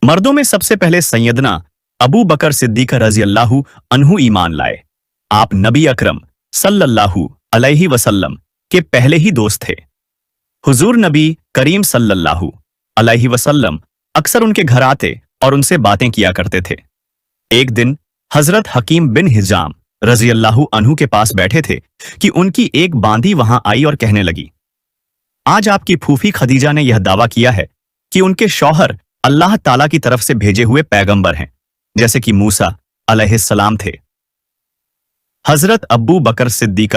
मर्दों में सबसे पहले सैयदना अबू बकर सिद्दीक रजी अल्लाहु अन्हु ईमान लाए। आप नबी अकरम सल्लल्लाहु अलैहि वसल्लम के पहले ही दोस्त थे। हुजूर नबी करीम सल्लल्लाहु अलैहि वसल्लम अक्सर उनके घर आते और उनसे बातें किया करते थे। एक दिन हजरत हकीम बिन हिजाम रजी अल्लाहु अन्हु के पास बैठे थे कि उनकी एक बांदी वहां आई और कहने लगी, आज आपकी फूफी खदीजा ने यह दावा किया है कि उनके शौहर अल्लाह ताला की तरफ से भेजे हुए पैगंबर हैं, जैसे कि मूसा अलैहिस्सलाम थे। हजरत अब्बू बकर सिद्दीक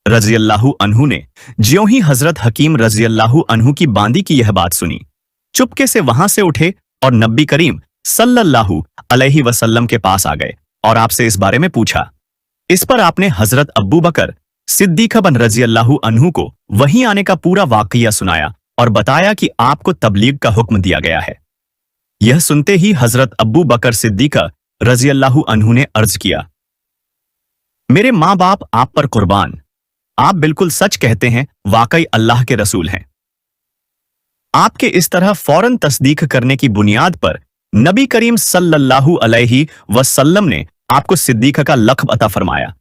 रजी अल्लाहु अन्हु ने ज्यों ही हजरत हकीम रजी अल्लाहु अन्हु की बांदी की यह बात सुनी, चुपके से वहां से उठे और नबी करीम सल्लल्लाहु अलैहि वसल्लम के पास आ गए और आपसे इस बारे में पूछा। इस पर आपने हजरत अब्बू बकर सिद्दीक बन रजी अल्लाहु अन्हु को वहीं आने का पूरा वाकया सुनाया और बताया कि आपको तबलीग का हुक्म दिया गया है। यह सुनते ही हजरत अब्बू बकर सिद्दीक रजी अल्लाहु अन्हु ने अर्ज किया, मेरे माँ बाप आप पर कुर्बान, आप बिल्कुल सच कहते हैं, वाकई अल्लाह के रसूल हैं। आपके इस तरह फौरन तस्दीक करने की बुनियाद पर नबी करीम सल्लल्लाहु अलैहि वसल्लम ने आपको सिद्दीक का लक़ब अता फरमाया।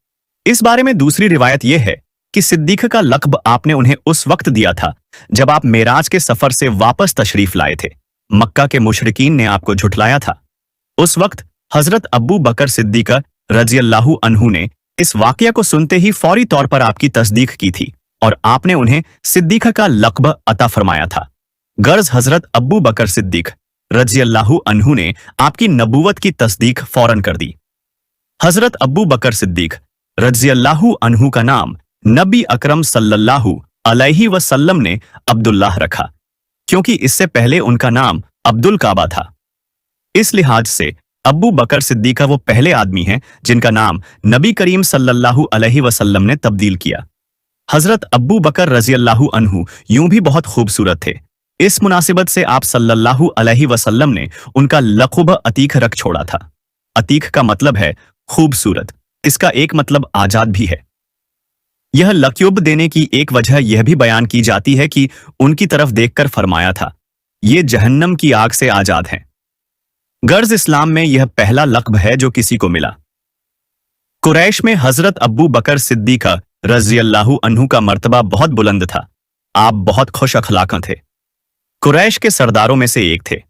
इस बारे में दूसरी रिवायत यह है कि सिद्दीक का लक़ब आपने उन्हें उस वक्त दिया था जब आप मेराज के सफर से वापस तशरीफ लाए थे। मक्का के मुशरिकीन ने आपको झुठलाया था। उस वक्त हजरत अब्बू बकर सिद्दीक रजी अल्लाहु अन्हु ने इस वाकया को सुनते ही फौरी तौर पर आपकी तस्दीक की थी और आपने उन्हें सिद्दीक का लक़ब अता फरमाया था। गर्ज हजरत अब्बू बकर सिद्दीक रजी अल्लाहु अन्हु ने आपकी नबूवत की तस्दीक फौरन कर दी। हजरत अब्बू बकर सिद्दीक रजी अल्लाहु अन्हु का नाम नबी अकरम सल्लल्लाहु अलैहि वसल्लम ने अब्दुल्लाह रखा, क्योंकि इससे पहले उनका नाम अब्दुल काबा था। इस लिहाज से अब्बू बकर सिद्दीक वो पहले आदमी हैं जिनका नाम नबी करीम सल्लल्लाहु अलैहि वसल्लम ने तब्दील किया। हजरत अब्बू बकर रजी अल्लाहु अन्हु यूं भी बहुत खूबसूरत थे। इस मुनासिबत से आप सल्लल्लाहु अलैहि वसल्लम ने उनका लक़ब अतीक रख छोड़ा था। अतीक का मतलब है खूबसूरत, इसका एक मतलब आजाद भी है। यह लक़ब देने की एक वजह यह भी बयान की जाती है कि उनकी तरफ देखकर फरमाया था, ये जहन्नम की आग से आजाद हैं। गर्ज इस्लाम में यह पहला लक़ब है जो किसी को मिला। कुरैश में हजरत अब्बू बकर सिद्दीक रजी अल्लाहु अन्हु का मर्तबा बहुत बुलंद था। आप बहुत खुश अखलाक थे। कुरैश के सरदारों में से एक थे।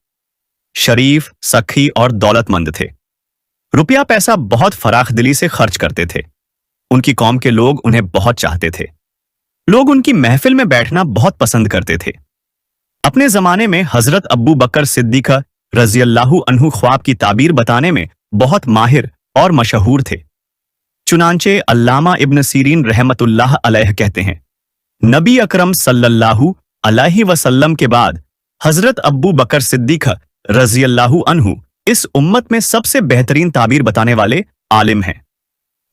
शरीफ, सखी और दौलतमंद थे। रुपया पैसा बहुत फराख दिली से खर्च करते थे। उनकी कौम के लोग उन्हें बहुत चाहते थे। लोग उनकी महफिल में बैठना बहुत पसंद करते थे। अपने जमाने में हजरत अब्बू बकर सिद्दीक रजी अल्लाहु अन्हु ख्वाब की ताबीर बताने में बहुत माहिर और मशहूर थे। चुनांचे अल्लामा इब्न सीरीन रहमतुल्लाह अलैह कहते हैं, नबी अकरम सल्लल्लाहु अलैहि वसल्लम के बाद हजरत अब्बू बकर सिद्दीक रजी अल्लाहु अन्हु इस उम्मत में सबसे बेहतरीन ताबीर बताने वाले आलिम हैं।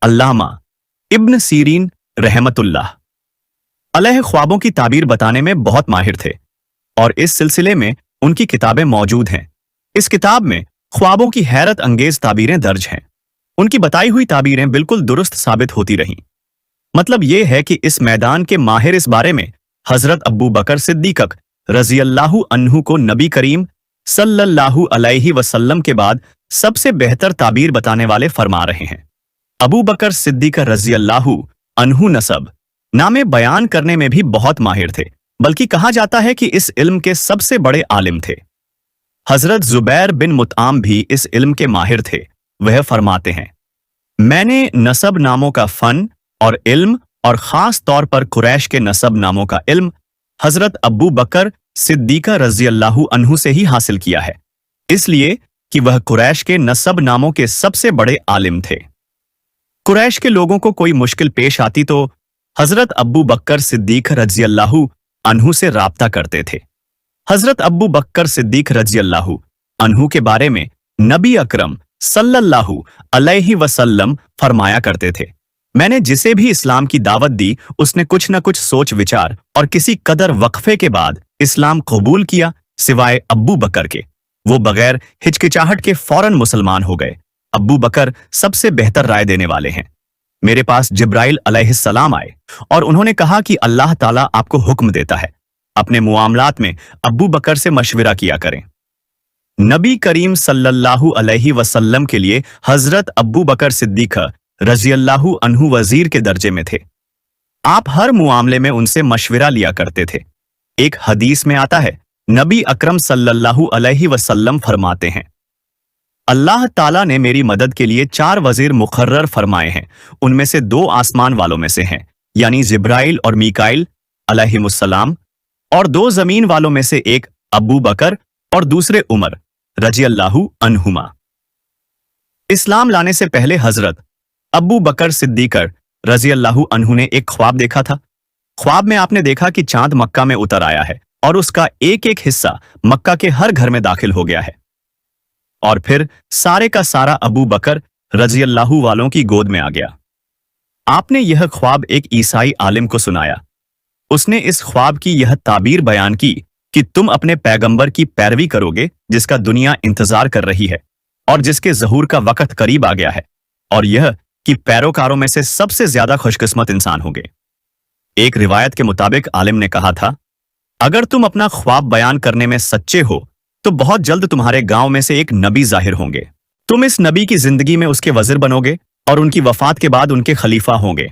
अल्लामा इब्न सीरीन रहमतुल्लाह अलैह ख्वाबों की ताबीर बताने में बहुत माहिर थे और इस सिलसिले में उनकी किताबें मौजूद हैं। इस किताब में ख्वाबों की हैरत अंगेज ताबीरें दर्ज हैं। उनकी बताई हुई ताबीरें बिल्कुल दुरुस्त साबित होती रहीं। मतलब यह है कि इस मैदान के माहिर इस बारे में हजरत अब्बू बकर सिद्दीक रजी अल्लाहु अन्हु को नबी करीम सल्लल्लाहु अलैहि वसल्लम के बाद सबसे बेहतर ताबीर बताने वाले फरमा रहे हैं। अबू बकर सिद्दीक रजी अल्लाहु अन्हु नसब नामे बयान करने में भी बहुत माहिर थे, बल्कि कहा जाता है कि इस इल्म के सबसे बड़े आलिम थे। हजरत जुबैर बिन मुतआम भी इस इल्म के माहिर थे। वह फरमाते हैं, मैंने नसब नामों का फन और इल्म और खास तौर पर कुरैश के नसब नामों का इल्म हजरत अब्बू बकर सिद्दीक रजी अल्लाहु अन्हु से ही हासिल किया है, इसलिए कि वह कुरैश के नसब नामों के सबसे बड़े आलिम थे। कुरैश के लोगों को कोई मुश्किल पेश आती तो हजरत अब्बू बकर सिद्दीक रजी अल्लाहु अन्हु से राब्ता करते थे। हजरत अब्बू बकर सिद्दीक रजी अल्लाहु अन्हु के बारे में नबी अकरम सल्लल्लाहु अलैहि वसल्लम फरमाया करते थे, मैंने जिसे भी इस्लाम की दावत दी उसने कुछ न कुछ सोच विचार और किसी कदर वक्फे के बाद इस्लाम कबूल किया, सिवाय अब्बू बकर के। वो बगैर हिचकिचाहट के फौरन मुसलमान हो गए। अब्बू बकर सबसे बेहतर राय देने वाले हैं। मेरे पास जिब्राइल अलैहिस्सलाम आए और उन्होंने कहा कि अल्लाह ताला आपको हुक्म देता है, अपने मुआमलात में अब्बू बकर से मशविरा किया करें। नबी करीम सल्लल्लाहु अलैहि वसल्लम के लिए हजरत अब्बू बकर सिद्दीक रज़ियल्लाहु अन्हु वजीर के दर्जे में थे। आप हर मुआमले में उनसे मशविरा लिया करते थे। एक हदीस में आता है, नबी अकरम सल्लल्लाहु अलैहि वसल्लम फरमाते हैं, अल्लाह ताला ने मेरी मदद के लिए 4 वजीर मुकर्रर फरमाए हैं। उनमें से 2 आसमान वालों में से हैं, यानी जिब्राइल और मीकाइल अलैहिमुस्सलाम, और 2 जमीन वालों में से एक अबू बकर और दूसरे उमर रज़ियल्लाहु अन्हुमा। इस्लाम लाने से पहले हजरत अबू बकर सिद्दीक रज़ियल्लाहु अन्हु ने एक ख्वाब देखा था। ख्वाब में आपने देखा कि चांद मक्का में उतर आया है और उसका एक एक हिस्सा मक्का के हर घर में दाखिल हो गया है, और फिर सारे का सारा अबू बकर रज़ियल्लाहु वालों की गोद में आ गया। आपने यह ख्वाब एक ईसाई आलिम को सुनाया। उसने इस ख्वाब की यह ताबीर बयान की कि तुम अपने पैगंबर की पैरवी करोगे, जिसका दुनिया इंतजार कर रही है और जिसके ज़हूर का वक्त करीब आ गया है, और यह कि पैरोकारों में से सबसे ज्यादा खुशकिस्मत इंसान होंगे। एक रिवायत के मुताबिक आलिम ने कहा था, अगर तुम अपना ख्वाब बयान करने में सच्चे हो तो बहुत जल्द तुम्हारे गांव में से एक नबी जाहिर होंगे। तुम इस नबी की जिंदगी में उसके वजीर बनोगे और उनकी वफात के बाद उनके खलीफा होंगे।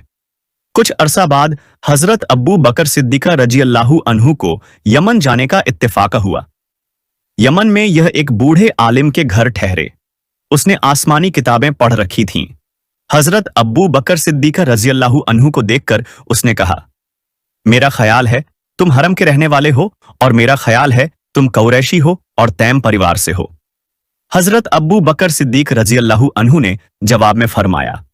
कुछ अरसा बाद हजरत अब्बू बकर सिद्दीक रज़ियल्लाहु अन्हु को यमन जाने का इत्तेफाक हुआ। यमन में यह एक बूढ़े आलिम के घर ठहरे। उसने आसमानी किताबें पढ़ रखी थीं। हजरत अब्बू बकर सिद्दीक रज़ियल्लाहु अन्हु को देखकर उसने कहा, मेरा ख्याल है तुम हरम के रहने वाले हो, और मेरा ख्याल है तुम कुरैशी हो और तैम परिवार से हो। हजरत अब्बू बकर सिद्दीक रज़ियल्लाहु अन्हु ने जवाब में फरमाया,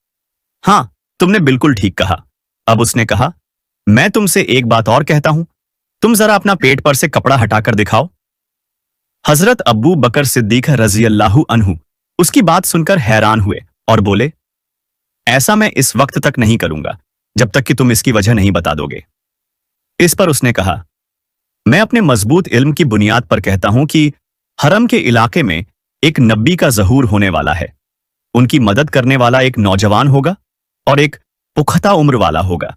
हाँ, तुमने बिल्कुल ठीक कहा। अब उसने कहा, मैं तुमसे एक बात और कहता हूं, तुम जरा अपना पेट पर से कपड़ा हटाकर दिखाओ। हजरत अब्बू बकर सिद्दीक रज़ियल्लाहु अन्हु उसकी बात सुनकर हैरान हुए और बोले, ऐसा मैं इस वक्त तक नहीं करूंगा जब तक कि तुम इसकी वजह नहीं बता दोगे। इस पर उसने कहा, मैं अपने मजबूत इल्म की बुनियाद पर कहता हूं कि हरम के इलाके में एक नबी का ज़हूर होने वाला है। उनकी मदद करने वाला एक नौजवान होगा और एक पुख्ता उम्र वाला होगा।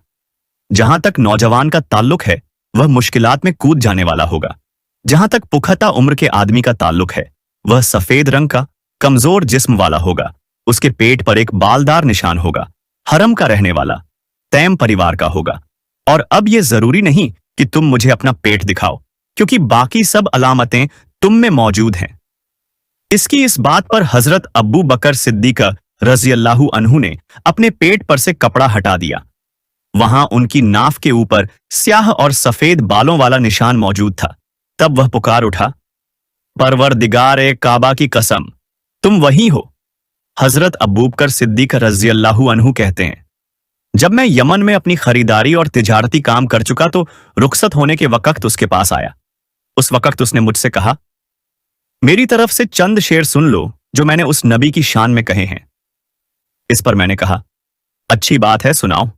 जहां तक नौजवान का ताल्लुक है, वह मुश्किलात में कूद जाने वाला होगा। जहां तक पुख्ता उम्र के आदमी का ताल्लुक है, वह सफेद रंग का कमजोर जिस्म वाला होगा। उसके पेट पर एक बालदार निशान होगा। हरम का रहने वाला, तैम परिवार का होगा। और अब यह जरूरी नहीं कि तुम मुझे अपना पेट दिखाओ, क्योंकि बाकी सब अलामतें तुम में मौजूद हैं। इसकी इस बात पर हजरत अब्बू बकर सिद्दीक रज़ियल्लाहु अन्हु ने अपने पेट पर से कपड़ा हटा दिया। वहां उनकी नाफ के ऊपर स्याह और सफेद बालों वाला निशान मौजूद था। तब वह पुकार उठा, परवरदिगार काबा की कसम, तुम वही हो। हजरत अब्बू बकर सिद्दीक रज़ियल्लाहु अन्हु कहते हैं, जब मैं यमन में अपनी खरीदारी और तिजारती काम कर चुका तो रुखसत होने के वक्त उसके पास आया। उस वक्त उसने मुझसे कहा, मेरी तरफ से चंद शेर सुन लो जो मैंने उस नबी की शान में कहे हैं। इस पर मैंने कहा, अच्छी बात है, सुनाओ।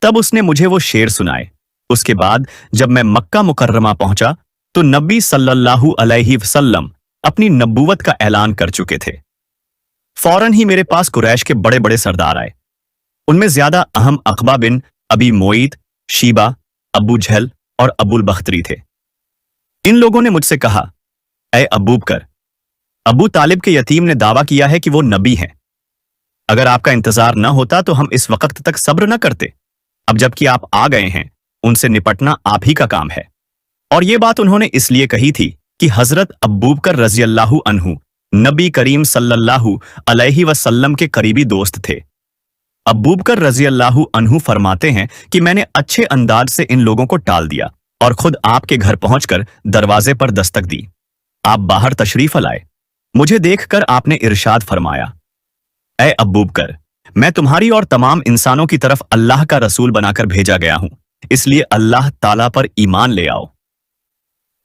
तब उसने मुझे वो शेर सुनाए। उसके बाद जब मैं मक्का मुकर्रमा पहुंचा तो नबी सल्लल्लाहु अलैहि वसल्लम अपनी नबूवत का ऐलान कर चुके थे। फौरन ही मेरे पास कुरैश के बड़े बड़े सरदार आए। उनमें ज्यादा अहम अकबा बिन अबी मोईत, शीबा, अबू जहल और अबुल बख्तरी थे। इन लोगों ने मुझसे कहा, ऐ अबू बकर, अबू तालिब के यतीम ने दावा किया है कि वो नबी हैं। अगर आपका इंतजार न होता तो हम इस वक्त तक सब्र न करते। अब जबकि आप आ गए हैं, उनसे निपटना आप ही का काम है। और ये बात उन्होंने इसलिए कही थी कि हजरत अब्बू बकर रज़ियल्लाहु अन्हु नबी करीम सल्लल्लाहु अलैहि वसल्लम के करीबी दोस्त थे। अब्बू बकर रज़ियल्लाहु अन्हु फरमाते हैं कि मैंने अच्छे अंदाज से इन लोगों को टाल दिया और खुद आपके घर पहुंचकर दरवाजे पर दस्तक दी। आप बाहर तशरीफ लाए। मुझे देखकर आपने इरशाद फरमाया, ऐ अब्बू बकर, मैं तुम्हारी और तमाम इंसानों की तरफ अल्लाह का रसूल बनाकर भेजा गया हूं, इसलिए अल्लाह ताला पर ईमान ले आओ।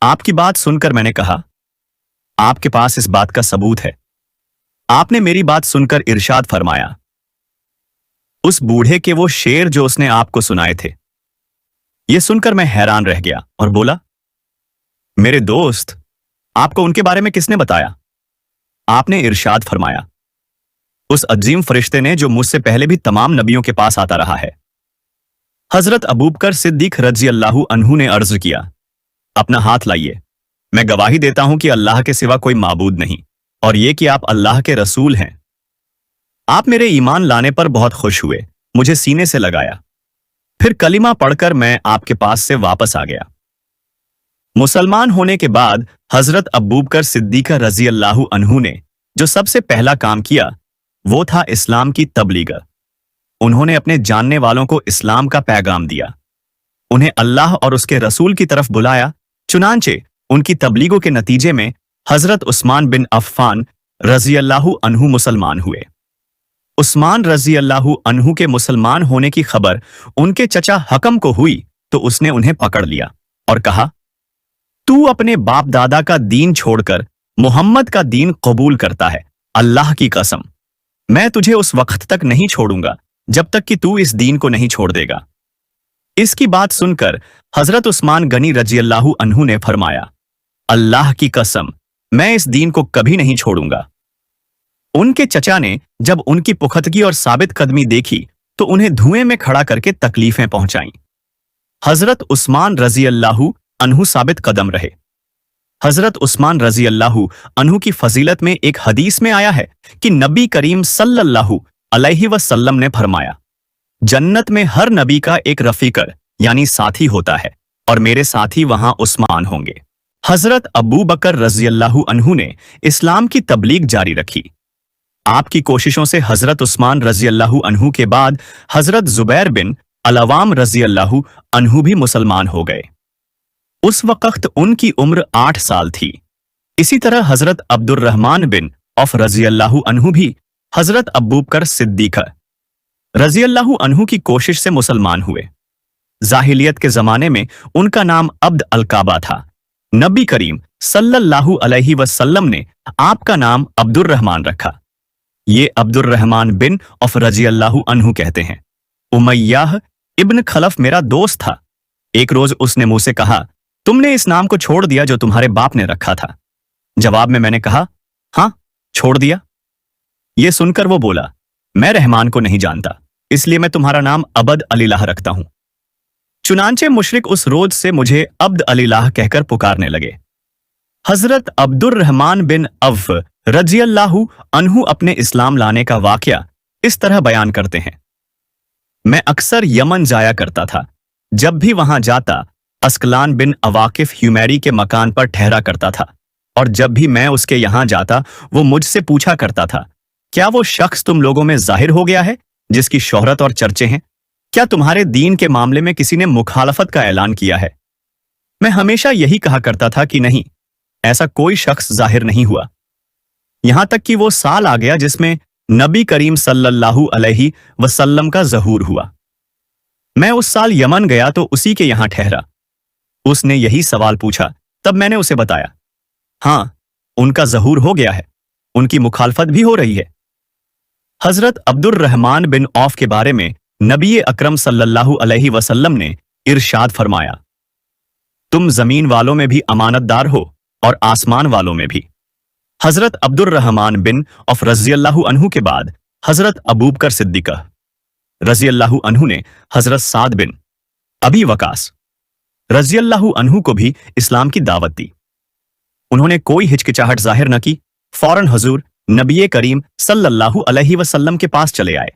आपकी बात सुनकर मैंने कहा, आपके पास इस बात का सबूत है? आपने मेरी बात सुनकर इरशाद फरमाया, उस बूढ़े के वो शेर जो उसने आपको सुनाए थे। यह सुनकर मैं हैरान रह गया और बोला, मेरे दोस्त, आपको उनके बारे में किसने बताया? आपने इरशाद फरमाया, उस अजीम फरिश्ते ने जो मुझसे पहले भी तमाम नबियों के पास आता रहा है। हजरत अबू बकर सिद्दीक रज़ियल्लाहु अन्हु ने अर्ज किया, अपना हाथ लाइए। मैं गवाही देता हूं कि अल्लाह के सिवा कोई माबूद नहीं, और ये कि आप अल्लाह के रसूल हैं। आप मेरे ईमान लाने पर बहुत खुश हुए, मुझे सीने से लगाया, फिर कलिमा पढ़कर मैं आपके पास से वापस आ गया। मुसलमान होने के बाद हजरत अबू बकर सिद्दीक रजी अल्लाहु अन्हु ने जो सबसे पहला काम किया वो था इस्लाम की तबलीग। उन्होंने अपने जानने वालों को इस्लाम का पैगाम दिया, उन्हें अल्लाह और उसके रसूल की तरफ बुलाया। चुनांचे उनकी तबलीगों के नतीजे में हजरत उस्मान बिन अफ़्फ़ान रजी अल्लाहु अन्हु मुसलमान हुए। उस्मान रजी अल्लाहु अन्हु के मुसलमान होने की खबर उनके चचा हकम को हुई तो उसने उन्हें पकड़ लिया और कहा, तू अपने बाप दादा का दीन छोड़कर मोहम्मद का दीन कबूल करता है, अल्लाह की कसम मैं तुझे उस वक्त तक नहीं छोड़ूंगा जब तक कि तू इस दीन को नहीं छोड़ देगा। इसकी बात सुनकर हजरत उस्मान गनी रजी अल्लाहु अन्हु ने फरमाया, अल्लाह की कसम मैं इस दीन को कभी नहीं छोड़ूंगा। उनके चचा ने जब उनकी पुख्तगी और साबित कदमी देखी तो उन्हें धुएं में खड़ा करके तकलीफें पहुंचाईं। हजरत उस्मान रजी अल्लाहु अन्हु साबित कदम रहे। हजरत उस्मान रजी अल्लाहु अन्हु की फजीलत में एक हदीस में आया है कि नबी करीम सल्लल्लाहु अलैहि वसल्लम ने फरमाया, जन्नत में हर नबी का एक रफीकर यानी साथी होता है और मेरे साथी वहां उस्मान होंगे। हजरत अबू बकर रजी अल्लाहु अन्हु ने इस्लाम की तबलीग जारी रखी। आपकी कोशिशों से हजरत उस्मान रजी अल्लाहु अन्हु के बाद हजरत जुबैर बिन अल-अवाम रजी अल्लाहु अन्हु भी मुसलमान हो गए। उस वक्त उनकी उम्र 8 साल थी। इसी तरह हजरत अब्दुर्रहमान बिन औफ रजी अल्लाहु अन्हु भी हजरत अबू बकर सिद्दीक रजी अल्लाहु अन्हु की कोशिश से मुसलमान हुए। जाहिलियत के जमाने में उनका नाम अब्द अल-काबा था। नबी करीम सल्लल्लाहु अलैहि वसल्लम ने आपका नाम अब्दुर्रहमान रखा। ये अब्दुर्रहमान बिन औफ रजी अल्लाहु अन्हु कहते हैं, उमय्याह इब्न खलफ मेरा दोस्त था। एक रोज उसने मुझसे कहा, तुमने इस नाम को छोड़ दिया जो तुम्हारे बाप ने रखा था। जवाब में मैंने कहा, हां छोड़ दिया। यह सुनकर वो बोला, मैं रहमान को नहीं जानता, इसलिए मैं तुम्हारा नाम अबद अलीलाह रखता हूं। चुनांचे मुशरिक उस रोज से मुझे अब्द अलीलाह कहकर पुकारने लगे। हजरत अब्दुर्रहमान बिन अव्फ रजी अल्लाहु अन्हु अपने इस्लाम लाने का वाकया इस तरह बयान करते हैं, मैं अक्सर यमन जाया करता था। जब भी वहां जाता अस्कलान बिन अवाकिफ ह्यूमेरी के मकान पर ठहरा करता था, और जब भी मैं उसके यहां जाता वो मुझसे पूछा करता था, क्या वो शख्स तुम लोगों में जाहिर हो गया है जिसकी शोहरत और चर्चे हैं? क्या तुम्हारे दीन के मामले में किसी ने मुखालफत का ऐलान किया है? मैं हमेशा यही कहा करता था कि नहीं, ऐसा कोई शख्स जाहिर नहीं हुआ। यहां तक कि वो साल आ गया जिसमें नबी करीम सल्लल्लाहु अलैहि वसल्लम का ज़हूर हुआ। मैं उस साल यमन गया तो उसी के यहां ठहरा। उसने यही सवाल पूछा, तब मैंने उसे बताया, हां उनका ज़हूर हो गया है, उनकी मुखालफत भी हो रही है। हजरत अब्दुर्रहमान बिन औफ के बारे में नबी अकरम सल्लल्लाहु अलैहि वसल्लम ने इरशाद फरमाया, तुम जमीन वालों में भी अमानतदार हो और आसमान वालों में भी। हजरत अब्दुर्रहमान बिन औफ रजी अल्लाहु अन्हु के बाद हजरत अबू बकर सिद्दीक रजी अल्लाहु अन्हु ने हजरत साद बिन अबी वकास रजी अल्लाहु अन्हु को भी इस्लाम की दावत दी। उन्होंने कोई हिचकिचाहट जाहिर न की, फौरन हुजूर नबी करीम सल्लल्लाहु अलैहि वसल्लम के पास चले आए।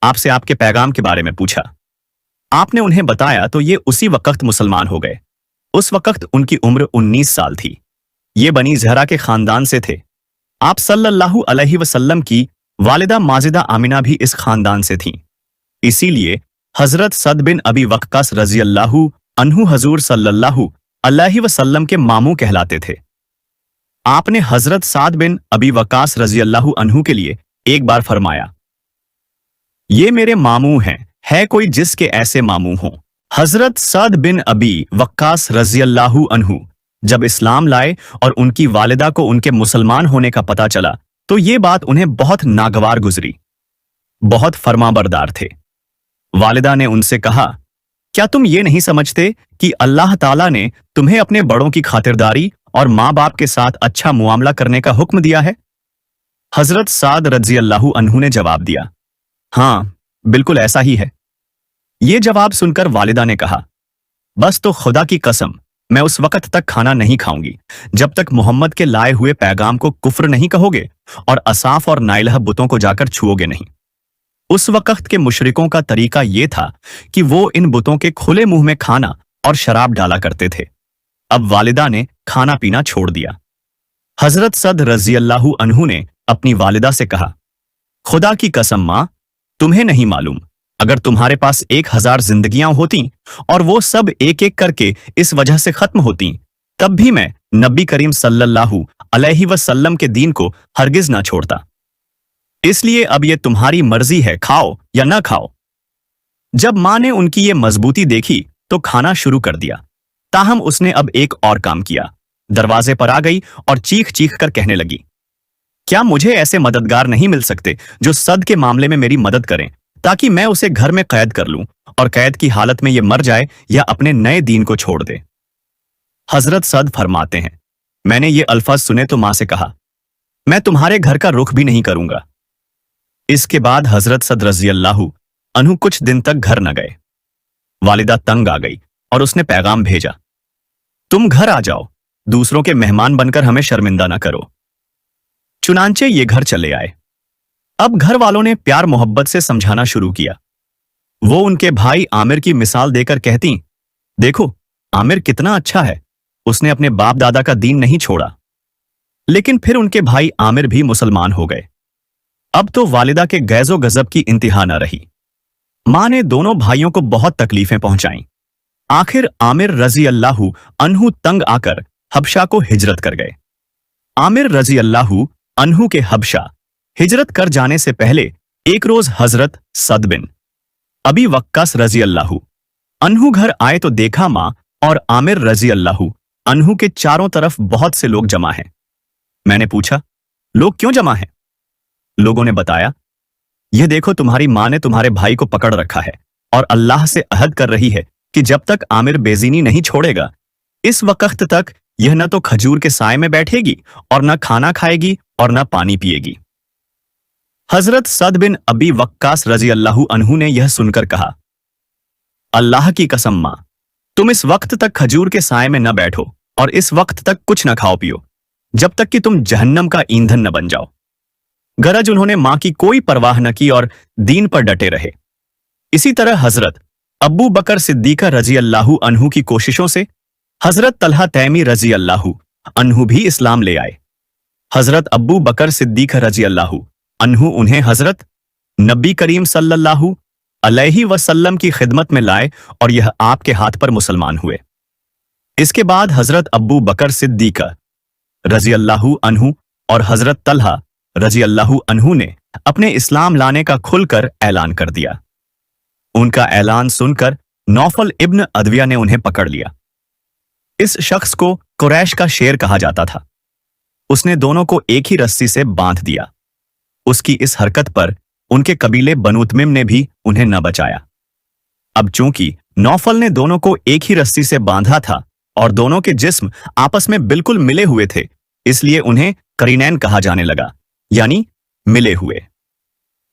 आपसे आपके पैगाम के बारे में पूछा। आपने उन्हें बताया तो ये उसी वक्त मुसलमान हो गए। उस वक्त उनकी उम्र 19 साल थी। ये बनी ज़हरा के खानदान से थे। आप सल्लल्लाहु अलैहि वसल्लम की वालिदा माजिदा आमिना भी इस खानदान से थीं। इसीलिए हजरत सद बिन अबी वक्कास रजी अल्लाहु अन्हु हजूर सल्लल्लाहु अलैहि वसल्लम के मामू कहलाते थे। आपने हजरत साद बिन अबी वक्कास रजी अल्लाहु अन्हु के लिए एक बार फरमाया, ये मेरे मामू हैं, है कोई जिसके ऐसे मामू हों। हजरत सद बिन अबी वक्कास रजी अल्लाहु अन्हु जब इस्लाम लाए और उनकी वालिदा को उनके मुसलमान होने का पता चला तो ये बात उन्हें बहुत नागवार गुजरी। बहुत फरमाबरदार थे। वालिदा ने उनसे कहा, क्या तुम ये नहीं समझते कि अल्लाह ताला ने तुम्हें अपने बड़ों की खातिरदारी और माँ बाप के साथ अच्छा मुआमला करने का हुक्म दिया है? हजरत साद रजी अल्लाहु अन्हु ने जवाब दिया, हाँ बिल्कुल ऐसा ही है। ये जवाब सुनकर वालिदा ने कहा, बस तो खुदा की कसम मैं उस वक्त तक खाना नहीं खाऊंगी जब तक मोहम्मद के लाए हुए पैगाम को कुफ्र नहीं कहोगे और असाफ और नाइलह बुतों को जाकर छुओगे नहीं। उस वक्त के मुशरिकों का तरीका यह था कि वो इन बुतों के खुले मुंह में खाना और शराब डाला करते थे। अब वालिदा ने खाना पीना छोड़ दिया। हजरत सद रजी अल्लाहु अन्हु ने अपनी वालिदा से कहा, खुदा की कसम मां, तुम्हें नहीं मालूम, अगर तुम्हारे पास 1000 जिंदगियां होती और वो सब एक एक करके इस वजह से खत्म होती, तब भी मैं नबी करीम सल्लल्लाहु अलैहि वसल्लम के दीन को हरगिज ना छोड़ता। इसलिए अब ये तुम्हारी मर्जी है, खाओ या ना खाओ। जब मां ने उनकी ये मजबूती देखी तो खाना शुरू कर दिया। ताहम उसने अब एक और काम किया। दरवाजे पर आ गई और चीख चीख कर कहने लगी, क्या मुझे ऐसे मददगार नहीं मिल सकते जो सद के मामले में मेरी मदद करें, ताकि मैं उसे घर में कैद कर लूं और कैद की हालत में ये मर जाए या अपने नए दीन को छोड़ दे। हजरत सद फरमाते हैं, मैंने ये अल्फाज सुने तो मां से कहा, मैं तुम्हारे घर का रुख भी नहीं करूंगा। इसके बाद हजरत सद रजी अल्लाहु अन्हु कुछ दिन तक घर न गए। वालिदा तंग आ गई और उसने पैगाम भेजा, तुम घर आ जाओ, दूसरों के मेहमान बनकर हमें शर्मिंदा न करो। चुनांचे ये घर चले आए। अब घर वालों ने प्यार मोहब्बत से समझाना शुरू किया। वो उनके भाई आमिर की मिसाल देकर कहती, देखो आमिर कितना अच्छा है, उसने अपने बाप दादा का दीन नहीं छोड़ा। लेकिन फिर उनके भाई आमिर भी मुसलमान हो गए। अब तो वालिदा के गैज़ो गजब की इंतहा न रही। मां ने दोनों भाइयों को बहुत तकलीफें पहुंचाईं। आखिर आमिर रजी अल्लाहु अन्हु तंग आकर हबशा को हिजरत कर गए। आमिर रजी अल्लाहु अन्हु के हबशा हिजरत कर जाने से पहले एक रोज हजरत सद बिन अबी वक्कास रजी अल्लाहु अन्हु घर आए तो देखा मां और आमिर रजी अल्लाहु अन्हु के चारों तरफ बहुत से लोग जमा हैं। मैंने पूछा, लोग क्यों जमा हैं? लोगों ने बताया, यह देखो तुम्हारी मां ने तुम्हारे भाई को पकड़ रखा है और अल्लाह से अहद कर रही है कि जब तक आमिर बेज़ीनी नहीं छोड़ेगा, इस वक्त तक यह न तो खजूर के साए में बैठेगी और न खाना खाएगी और न पानी पिएगी। हजरत सद बिन अबी वक्कास रजी अल्लाहु अन्हु ने यह सुनकर कहा, अल्लाह की कसम मां, तुम इस वक्त तक खजूर के साए में न बैठो और इस वक्त तक कुछ न खाओ पियो जब तक कि तुम जहन्नम का ईंधन न बन जाओ। गरज उन्होंने मां की कोई परवाह न की और दीन पर डटे रहे। इसी तरह हजरत अब्बू बकर सिद्दीका रजी अल्लाहु अन्हु की कोशिशों से हजरत तलहा तैमी रजी अल्लाहु अन्हु भी इस्लाम ले आए। हजरत अब्बू बकर सिद्दीक रजी अल्लाहु अन्हु उन्हें हजरत नबी करीम सल्लल्लाहु अलैहि वसल्लम की खिदमत में लाए और यह आपके हाथ पर मुसलमान हुए। इसके बाद हजरत अब्बू बकर सिद्दीक रजी अल्लाहु अन्हु और हजरत तलहा रजी अल्लाहु अन्हु ने अपने इस्लाम लाने का खुलकर ऐलान कर दिया। उनका ऐलान सुनकर नौफल इब्न अदविया ने उन्हें पकड़ लिया। इस शख्स को कुरैश का शेर कहा जाता था। उसने दोनों को एक ही रस्सी से बांध दिया। उसकी इस हरकत पर उनके कबीले बनु तमीम ने भी उन्हें न बचाया। अब चूंकि नौफल ने दोनों को एक ही रस्सी से बांधा था और दोनों के जिस्म आपस में बिल्कुल मिले हुए थे, इसलिए उन्हें करीनैन कहा जाने लगा, यानी मिले हुए।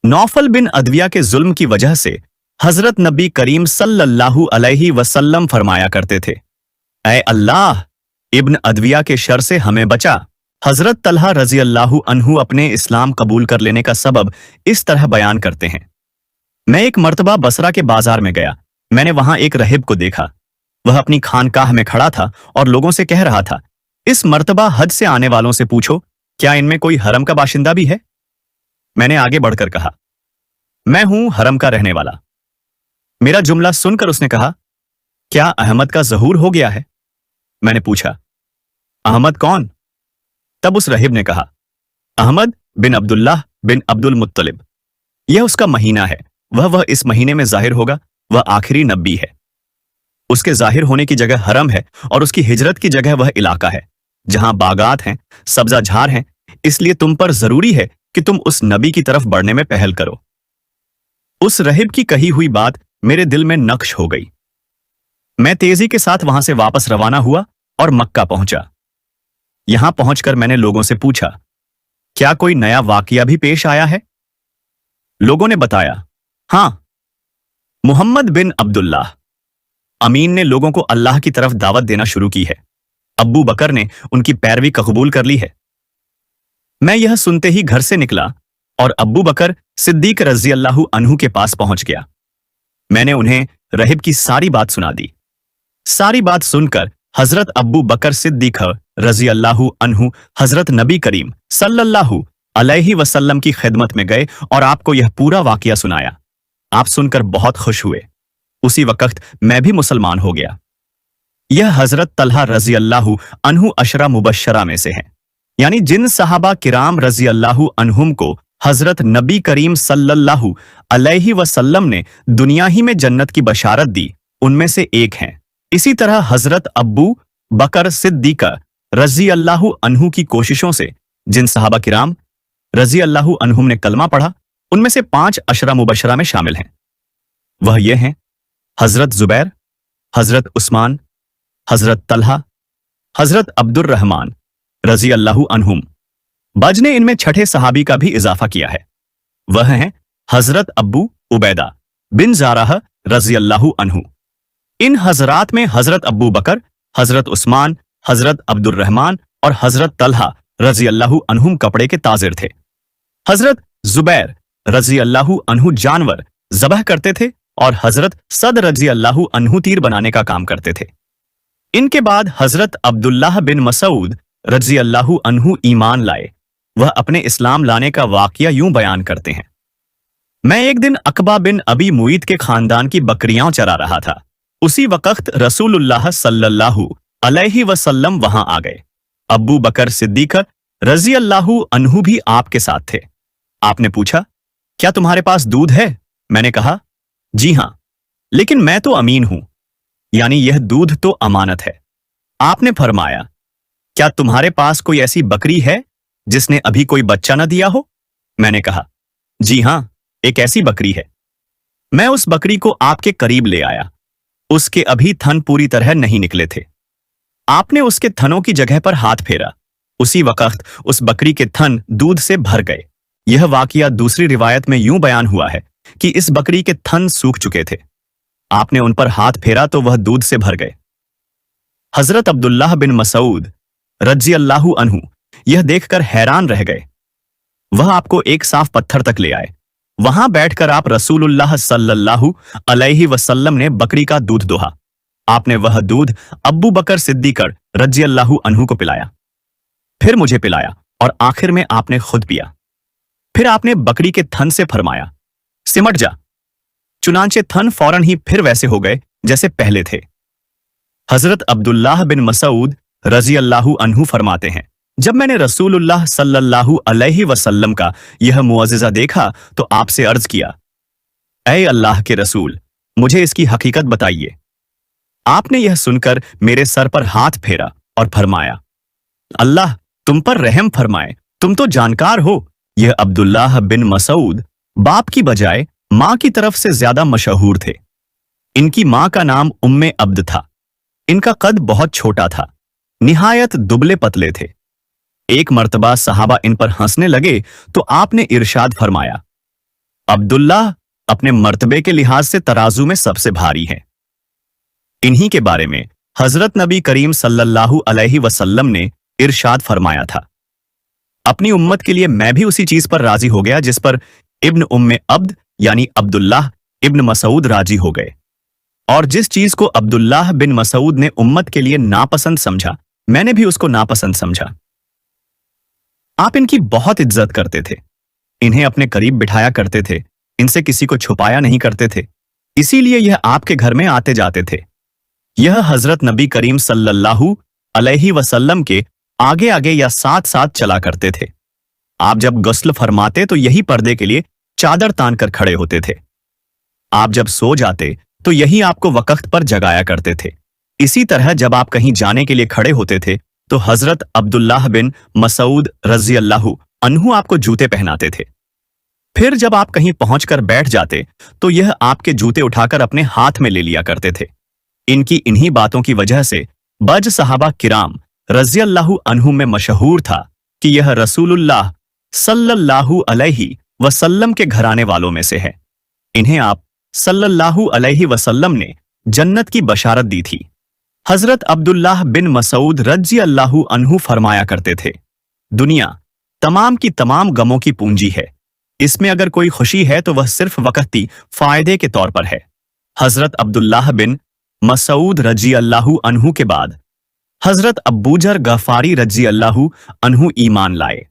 नौफल बिन अदविया के जुल्म की वजह से हजरत नबी करीम सल्लल्लाहु अलैहि वसल्लम फरमाया करते थे, ऐ अल्लाह, इब्न अदविया के शर से हमें बचा। हजरत तलहा रजी अल्लाहु अन्हु अपने इस्लाम कबूल कर लेने का सबब इस तरह बयान करते हैं, मैं एक मर्तबा बसरा के बाजार में गया। मैंने वहां एक राहिब को देखा। वह अपनी खानकाह में खड़ा था और लोगों से कह रहा था, इस मर्तबा हज से आने वालों से पूछो, क्या इनमें कोई हरम का बाशिंदा भी है? मैंने आगे बढ़कर कहा, मैं हूं हरम का रहने वाला। मेरा जुमला सुनकर उसने कहा, क्या अहमद का ज़हूर हो गया है? मैंने पूछा, अहमद कौन? तब उस राहिब ने कहा, अहमद बिन अब्दुल्लाह बिन अब्दुल मुत्तलिब। यह उसका महीना है, वह इस महीने में जाहिर होगा। वह आखिरी नबी है। उसके जाहिर होने की जगह हरम है और उसकी हिजरत की जगह वह इलाका है जहां बागात हैं, सब्जा झार हैं। इसलिए तुम पर जरूरी है कि तुम उस नबी की तरफ बढ़ने में पहल करो। उस राहिब की कही हुई बात मेरे दिल में नक्श हो गई। मैं तेजी के साथ वहां से वापस रवाना हुआ और मक्का पहुंचा। यहां पहुंचकर मैंने लोगों से पूछा, क्या कोई नया वाकया भी पेश आया है? लोगों ने बताया, हां, मुहम्मद बिन अब्दुल्लाह अमीन ने लोगों को अल्लाह की तरफ दावत देना शुरू की है। अब्बू बकर ने उनकी पैरवी कबूल कर ली है। मैं यह सुनते ही घर से निकला और अब्बू बकर सिद्दीक रजी अल्लाहु अन्हु के पास पहुंच गया। मैंने उन्हें रहब की सारी बात सुना दी। सारी बात सुनकर हजरत अब्बू बकर सिद्दीक रजी अल्लाहु अन्हु हजरत नबी करीम सल्लल्लाहु अलैहि वसल्लम की खिदमत में गए और आपको यह पूरा वाकया सुनाया। आप सुनकर बहुत खुश हुए। उसी वक्त मैं भी मुसलमान हो गया। यह हजरत तलहा रजी अल्लाहु अन्हु अशरा मुबश्शरा में से है, यानी जिन सहाबा किराम रजी अल्लाहु अन्हुम को हजरत नबी करीम सल्लल्लाहु अलैहि वसल्लम ने दुनिया ही में जन्नत की बशारत दी, उनमें से एक हैं। इसी तरह हजरत अब्बू बकर सिद्दीक रजी अल्लाहु अन्हु की कोशिशों से जिन सहाबा किराम रजी अल्लाहु अन्हुम ने कलमा पढ़ा, उनमें से 5 अशरा मुबशरा में शामिल हैं। वह ये हैं हजरत जुबैर, हजरत उस्मान, हजरत तलहा, हजरत अब्दुर रहमान रजी अल्लाहु अन्हुम। बज ने इनमें छठे सहाबी का भी इजाफा किया है। वह हैं हजरत अब्बू उबैदा बिन जाराह रजी अल्लाहु अन्हु। इन हजरात में हजरत अब्बू बकर, हजरत उस्मान, हजरत अब्दुर रहमान और हजरत तलहा रजी अल्लाहु अन्हुम कपड़े के ताजिर थे। हजरत जुबैर रजी अल्लाहु अन्हु जानवर जबह करते थे और हजरत सद रजी अल्लाहु अन्हु तीर बनाने का काम करते थे। इनके बाद हजरत अब्दुल्लाह बिन मसूद रजी अल्लाहु अन्हु ईमान लाए। वह अपने इस्लाम लाने का वाकया यूं बयान करते हैं। मैं एक दिन अकबा बिन अबी मुईत के खानदान की बकरियां चरा रहा था। उसी वक्त रसूलुल्लाह सल्लल्लाहु अलैहि वसल्लम वहां आ गए। अब्बू बकर सिद्दीक रजी अल्लाहु अन्हु भी आपके साथ थे। आपने पूछा, क्या तुम्हारे पास दूध है? मैंने कहा, जी हां, लेकिन मैं तो अमीन हूं, यानी यह दूध तो अमानत है। आपने फरमाया, क्या तुम्हारे पास कोई ऐसी बकरी है जिसने अभी कोई बच्चा न दिया हो? मैंने कहा, जी हां, एक ऐसी बकरी है। मैं उस बकरी को आपके करीब ले आया। उसके अभी थन पूरी तरह नहीं निकले थे। आपने उसके थनों की जगह पर हाथ फेरा। उसी वक्त उस बकरी के थन दूध से भर गए। यह वाकया दूसरी रिवायत में यूं बयान हुआ है कि इस बकरी के थन सूख चुके थे। आपने उन पर हाथ फेरा तो वह दूध से भर गए। हजरत अब्दुल्लाह बिन मसूद रजी अल्लाहु अन्हु यह देखकर हैरान रह गए। वह आपको एक साफ पत्थर तक ले आए। वहां बैठकर आप रसूलुल्लाह सल्लल्लाहु अलैहि वसल्लम ने बकरी का दूध दोहा। आपने वह दूध अब्बू बकर सिद्दीक रजी अल्लाहु अन्हु को पिलाया, फिर मुझे पिलाया और आखिर में आपने खुद पिया। फिर आपने बकरी के थन से फरमाया, सिमट जा। चुनांचे थन फौरन ही फिर वैसे हो गए जैसे पहले थे। हजरत अब्दुल्लाह बिन मसूद रजी अल्लाहु अन्हु फरमाते हैं, जब मैंने रसूलुल्लाह सल्लल्लाहु अलैहि वसल्लम का यह मुअजिज़ा देखा तो आपसे अर्ज किया, ऐ अल्लाह के रसूल, मुझे इसकी हकीकत बताइए। आपने यह सुनकर मेरे सर पर हाथ फेरा और फरमाया, अल्लाह तुम पर रहम फरमाए, तुम तो जानकार हो। यह अब्दुल्लाह बिन मसूद बाप की बजाय मां की तरफ से ज्यादा मशहूर थे। इनकी मां का नाम उम्मे अब्द था। इनका कद बहुत छोटा था, निहायत दुबले पतले थे। एक मर्तबा सहाबा इन पर हंसने लगे तो आपने इरशाद फरमाया, अब्दुल्लाह अपने मर्तबे के लिहाज से तराजू में सबसे भारी है। इन्हीं के बारे में हजरत नबी करीम सल्लल्लाहु अलैहि वसल्लम ने इरशाद फरमाया था, अपनी उम्मत के लिए मैं भी उसी चीज पर राजी हो गया जिस पर इब्न उम्मे अब्द यानी अब्दुल्लाह इब्न मसूद राजी हो गए, और जिस चीज को अब्दुल्लाह बिन मसूद ने उम्मत के लिए नापसंद समझा, मैंने भी उसको नापसंद समझा। आप इनकी बहुत इज्जत करते थे, इन्हें अपने करीब बिठाया करते थे, इनसे किसी को छुपाया नहीं करते थे, इसीलिए यह आपके घर में आते जाते थे। यह हजरत नबी करीम सल्लल्लाहु अलैहि वसल्लम के आगे आगे या साथ साथ चला करते थे। आप जब गुस्ल फरमाते तो यही पर्दे के लिए चादर तान कर खड़े होते थे। आप जब सो जाते तो यही आपको वक्त पर जगाया करते थे। इसी तरह जब आप कहीं जाने के लिए खड़े होते थे तो हजरत अब्दुल्लाह बिन मसूद रजी अल्लाहु अन्हु आपको जूते पहनाते थे। फिर जब आप कहीं पहुंचकर बैठ जाते तो यह आपके जूते उठाकर अपने हाथ में ले लिया करते थे। इनकी इन्हीं बातों की वजह से बज सहाबा किराम रजी अल्लाहु अन्हु में मशहूर था कि यह रसूलुल्लाह सल्लल्लाहु अलैहि वसल्लम के घराने वालों में से है। इन्हें आप सल्लल्लाहु अलैहि वसल्लम ने जन्नत की बशारत दी थी। हजरत अब्दुल्लाह बिन मसूद रजी अल्लाहु अन्हु फरमाया करते थे, दुनिया तमाम की तमाम गमों की पूंजी है, इसमें अगर कोई खुशी है तो वह सिर्फ वक्ती फायदे के तौर पर है। हजरत अब्दुल्लाह बिन मसूद रजी अल्लाहु अन्हु के बाद हजरत अबूजर गफारी रजी अल्लाहु अन्हु ईमान लाए।